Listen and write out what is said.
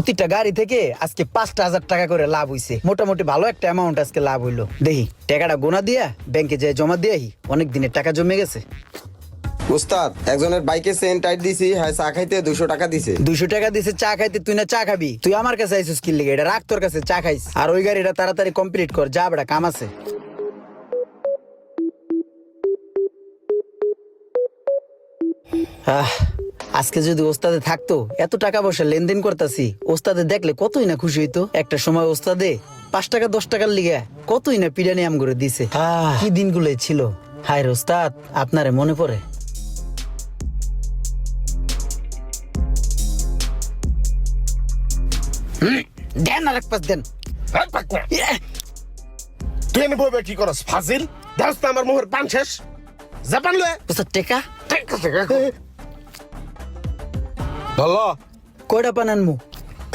প্রতিটা গাড়ি থেকে আজকে 5,000 টাকা করে লাভ হইছে। মোটামুটি ভালো একটা অ্যামাউন্ট আজকে লাভ হইলো। দেখি টাকাটা গোনা দিয়া ব্যাংকে যেয়ে জমা দিয়ে অনেক দিনের টাকা জমে গেছে। উস্তাদ, একজনের বাইকে চেন টাইট দিছি, হ্যাঁ চা খাইতে 200 টাকা দিছে। 200 টাকা দিছে চা খাইতে, তুই না চা খাবি? তুই আমার কাছে আইছিস কি লিগে? এটা রাখ তোর কাছে, চা খাইস। আর ওই গাড়িটা তাড়াতাড়ি কমপ্লিট কর, যা বেটা কাম আছে। আজকে যদি ওস্তাদে থাকতো, এত টাকা পয়সা লেনদেন করতাছি, ওস্তাদে দেখলে কতই না খুশি হইতো। একটা সময় ওস্তাদে 5 টাকা 10 টাকার লিগে কতই না পিড়ানি আম করে দিছে। কি দিনগুলোই ছিল। হায় রে ওস্তাদ, আপনারে মনে পড়ে। দেন আর এক পাশ দেন। তুই এনে বইবে কি করস ফাজিল? দেখস তো আমার মুহের পান শেষ। জাপান লয়ে ওস্তাদ টেকা ধরলো। কয়টা পান আনমু?